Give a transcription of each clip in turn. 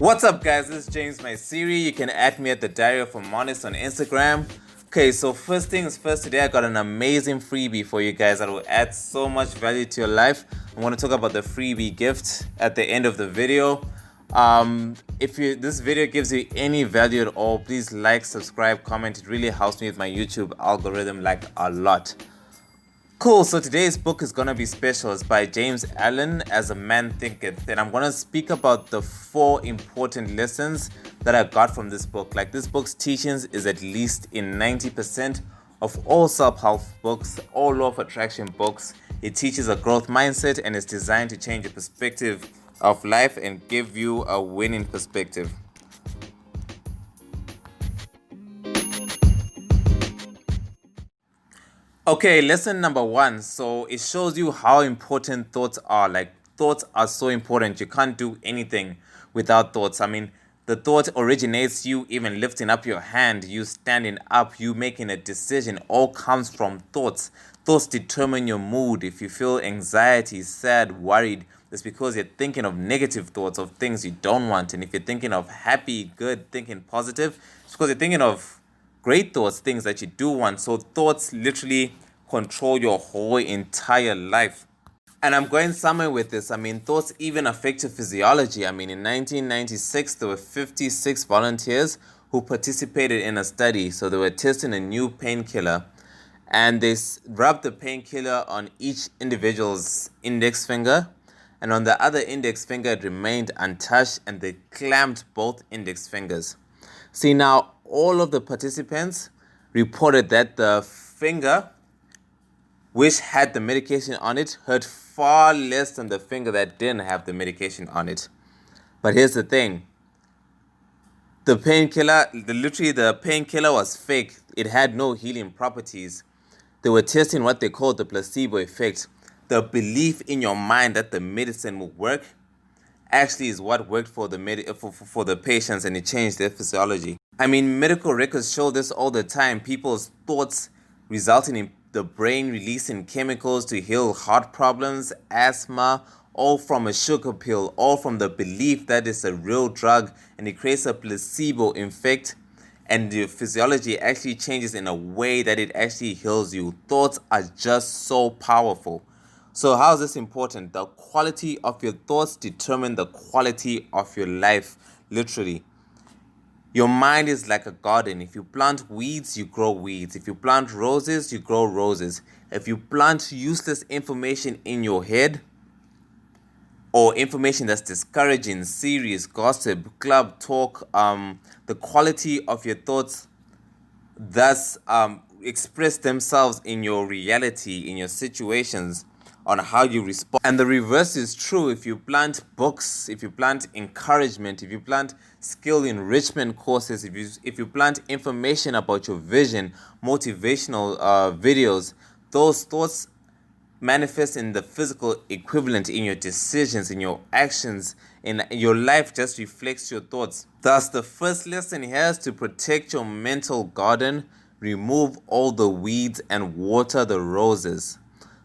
What's up, guys? This is James, my Siri. You can add me at the Diary of a Monist on Instagram. Okay, so first things first, today I got an amazing freebie for you guys that will add so much value to your life. I want to talk about the freebie gift at the end of the video. If this video gives you any value at all, please like, subscribe, comment. It really helps me with my YouTube algorithm like a lot. Cool, so today's book is gonna be special. It's by James Allen, As a Man Thinketh, and I'm gonna speak about the 4 important lessons that I got from this book. Like, this book's teachings is at least in 90% of all self-help books, all law of attraction books. It teaches a growth mindset and is designed to change your perspective of life and give you a winning perspective. Okay, lesson number 1. So it shows you how important thoughts are. Like, thoughts are so important. You can't do anything without thoughts. I mean, the thought originates you even lifting up your hand, you standing up, you making a decision, all comes from thoughts. Thoughts determine your mood. If you feel anxiety, sad, worried, it's because you're thinking of negative thoughts, of things you don't want. And if you're thinking of happy, good, thinking positive, it's because you're thinking of great thoughts, things that you do want. So thoughts literally control your whole entire life. And I'm going somewhere with this. I mean, thoughts even affect your physiology. I mean, in 1996, there were 56 volunteers who participated in a study. So they were testing a new painkiller, and they rubbed the painkiller on each individual's index finger, and on the other index finger it remained untouched, and they clamped both index fingers. See, now all of the participants reported that the finger which had the medication on it hurt far less than the finger that didn't have the medication on it. But here's the thing. The painkiller was fake. It had no healing properties. They were testing what they called the placebo effect. The belief in your mind that the medicine will work actually is what worked for the patients, and it changed their physiology. I mean, medical records show this all the time. People's thoughts resulting in the brain releasing chemicals to heal heart problems, asthma, all from a sugar pill, all from the belief that it's a real drug, and it creates a placebo effect, and your physiology actually changes in a way that it actually heals you. Thoughts are just so powerful. So how is this important? The quality of your thoughts determine the quality of your life, literally. Your mind is like a garden. If you plant weeds, you grow weeds. If you plant roses, you grow roses. If you plant useless information in your head, or information that's discouraging, serious, gossip, club talk, the quality of your thoughts thus express themselves in your reality, in your situations, on how you respond. And the reverse is true. If you plant books, if you plant encouragement, if you plant skill enrichment courses, if you plant information about your vision, motivational videos, those thoughts manifest in the physical equivalent, in your decisions, in your actions, in your life just reflects your thoughts. Thus, the first lesson here is to protect your mental garden, remove all the weeds and water the roses.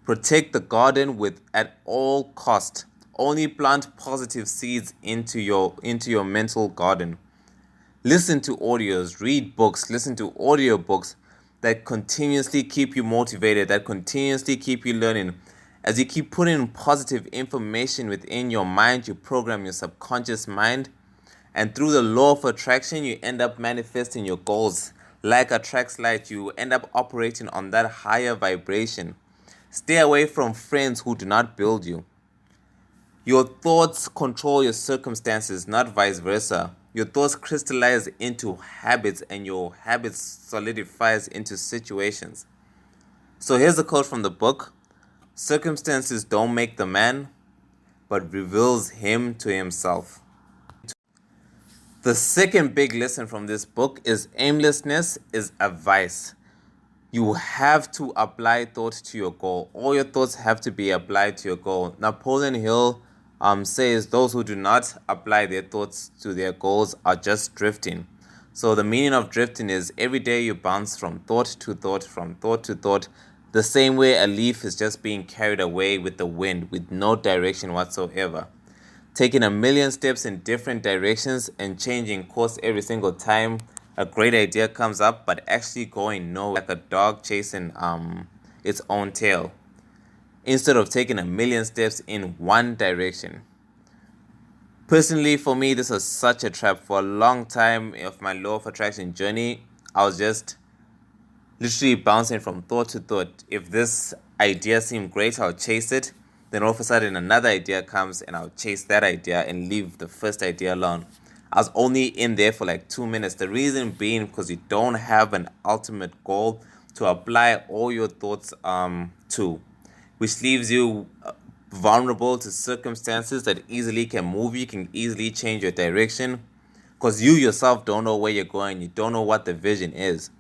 Protect the garden at all cost. Only plant positive seeds into your mental garden. Listen to audios, read books, listen to audiobooks that continuously keep you motivated, that continuously keep you learning. As you keep putting positive information within your mind, you program your subconscious mind, and through the law of attraction, you end up manifesting your goals. Like attracts like, you end up operating on that higher vibration. Stay away from friends who do not build you. Your thoughts control your circumstances, not vice versa. Your thoughts crystallize into habits, and your habits solidifies into situations. So here's a quote from the book. Circumstances don't make the man, but reveals him to himself. The second big lesson from this book is aimlessness is a vice. You have to apply thought to your goal. All your thoughts have to be applied to your goal. Napoleon Hill says those who do not apply their thoughts to their goals are just drifting. So the meaning of drifting is every day you bounce from thought to thought, from thought to thought, the same way a leaf is just being carried away with the wind with no direction whatsoever. Taking a million steps in different directions and changing course every single time a great idea comes up, but actually going nowhere, like a dog chasing its own tail, instead of taking a million steps in one direction. Personally, for me, this was such a trap. For a long time of my law of attraction journey, I was just literally bouncing from thought to thought. If this idea seemed great, I'll chase it. Then all of a sudden another idea comes and I'll chase that idea and leave the first idea alone. I was only in there for like 2 minutes. The reason being because you don't have an ultimate goal to apply all your thoughts to, which leaves you vulnerable to circumstances that easily can move you, can easily change your direction, because you yourself don't know where you're going. You don't know what the vision is.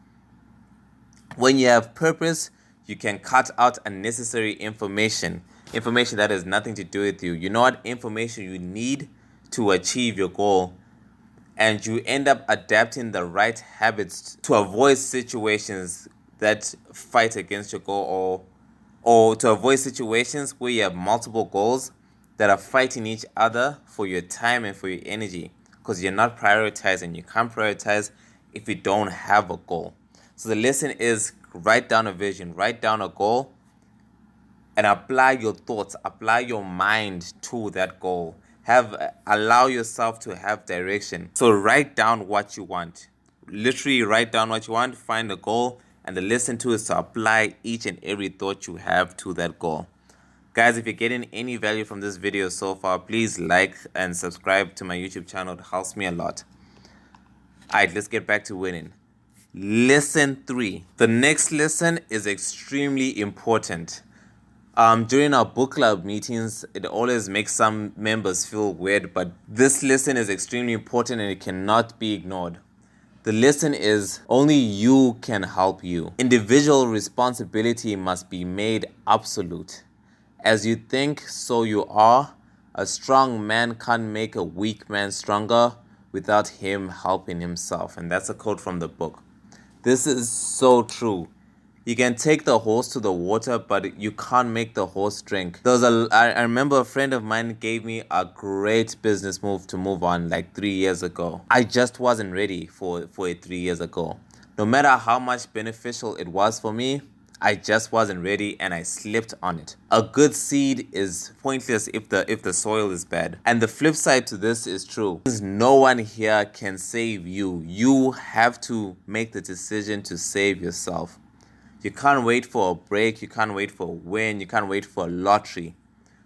When you have purpose, you can cut out unnecessary information that has nothing to do with you. You know what information you need to achieve your goal, and you end up adapting the right habits to avoid situations that fight against your goal, or to avoid situations where you have multiple goals that are fighting each other for your time and for your energy, because you're not prioritizing. You can't prioritize if you don't have a goal. So the lesson is, write down a vision, write down a goal, and apply your thoughts, apply your mind to that goal. Allow yourself to have direction. So write down what you want. Literally write down what you want, find a goal, and the lesson to is to apply each and every thought you have to that goal. Guys, if you're getting any value from this video so far, please like and subscribe to my YouTube channel. It helps me a lot. Alright, let's get back to winning. Lesson 3. The next lesson is extremely important. During our book club meetings, it always makes some members feel weird, but this lesson is extremely important and it cannot be ignored. The lesson is, only you can help you. Individual responsibility must be made absolute. As you think, so you are. A strong man can't make a weak man stronger without him helping himself. And that's a quote from the book. This is so true. You can take the horse to the water, but you can't make the horse drink. I remember a friend of mine gave me a great business move to move on like 3 years ago. I just wasn't ready for it 3 years ago. No matter how much beneficial it was for me, I just wasn't ready and I slipped on it. A good seed is pointless if the soil is bad. And the flip side to this is true. No one here can save you. You have to make the decision to save yourself. You can't wait for a break. You can't wait for a win. You can't wait for a lottery.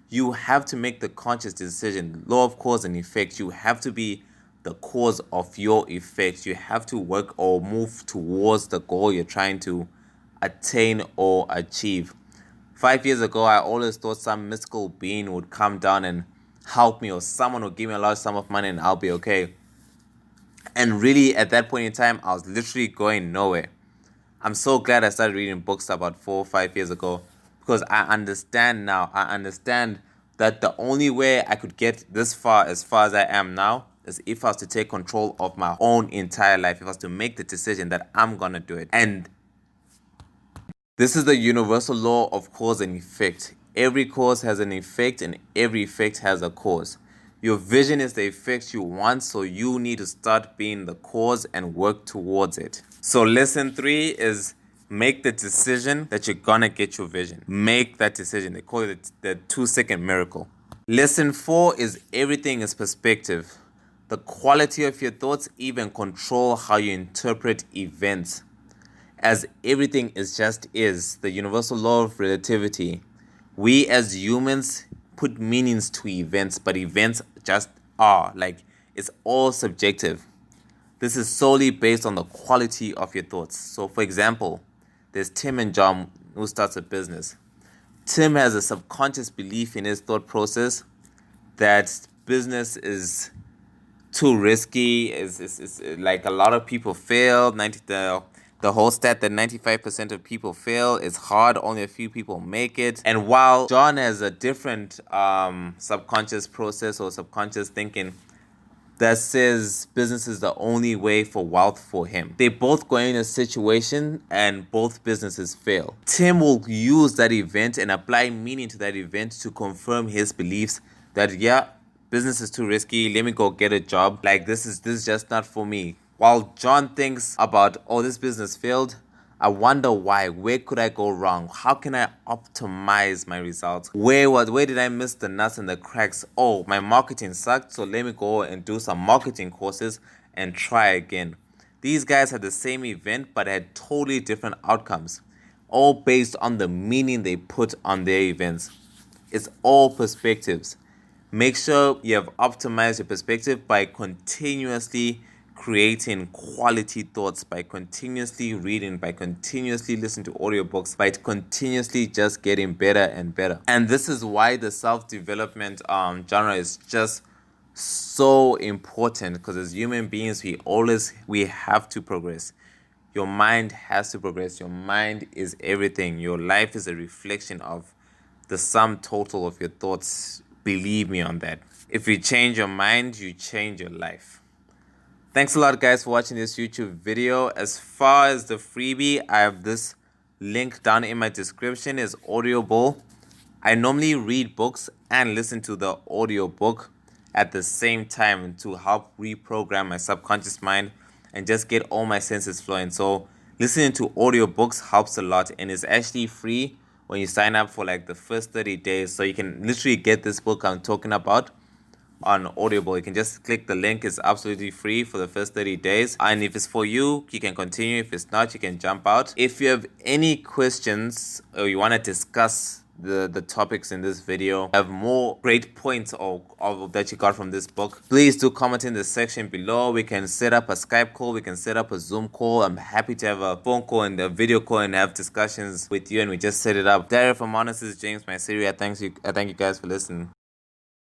You have to make the conscious decision. Law of cause and effect. You have to be the cause of your effects. You have to work or move towards the goal you're trying to attain or achieve. 5 years ago, I always thought some mystical being would come down and help me, or someone would give me a large sum of money and I'll be okay. And really, at that point in time, I was literally going nowhere. I'm so glad I started reading books about 4 or 5 years ago, because I understand now. I understand that the only way I could get this far, as I am now, is if I was to take control of my own entire life. If I was to make the decision that I'm gonna do it. And this is the universal law of cause and effect. Every cause has an effect and every effect has a cause. Your vision is the effect you want, so you need to start being the cause and work towards it. So lesson 3 is, make the decision that you're gonna get your vision. Make that decision. They call it the 2-second miracle. Lesson 4 is, everything is perspective. The quality of your thoughts even control how you interpret events. As everything is just is, the universal law of relativity. We as humans put meanings to events, but events just are. Like, it's all subjective. This is solely based on the quality of your thoughts. So, for example, there's Tim and John who starts a business. Tim has a subconscious belief in his thought process that business is too risky. Is like, a lot of people fail. The whole stat that 95% of people fail is hard. Only a few people make it. And while John has a different subconscious process or subconscious thinking that says business is the only way for wealth for him. They both go in a situation and both businesses fail. Tim will use that event and apply meaning to that event to confirm his beliefs that, yeah, business is too risky, let me go get a job. Like this is just not for me. While John thinks about, oh, this business failed, I wonder why. Where could I go wrong? How can I optimize my results? Where did I miss the nuts and the cracks? Oh, my marketing sucked, so let me go and do some marketing courses and try again. These guys had the same event but had totally different outcomes, all based on the meaning they put on their events. It's all perspectives. Make sure you have optimized your perspective by continuously creating quality thoughts, by continuously reading, by continuously listening to audiobooks, by continuously just getting better and better. And this is why the self-development genre is just so important, because as human beings we have to progress. Your mind has to progress. Your mind is everything. Your life is a reflection of the sum total of your thoughts. Believe me on that. If you change your mind, you change your life. Thanks a lot, guys, for watching this YouTube video. As far as the freebie, I have this link down in my description. Is Audible. I normally read books and listen to the audiobook at the same time to help reprogram my subconscious mind and just get all my senses flowing. So listening to audiobooks helps a lot, and it's actually free when you sign up for like the first 30 days. So you can literally get this book I'm talking about on Audible. You can just click the link. It's absolutely free for the first 30 days. And if it's for you, you can continue. If it's not, you can jump out. If you have any questions or you want to discuss the topics in this video, have more great points or that you got from this book, please do comment in the section below. We can set up a Skype call, we can set up a Zoom call. I'm happy to have a phone call and a video call and have discussions with you, and we just set it up. There from Honest, is James, my Siri. I thank you guys for listening.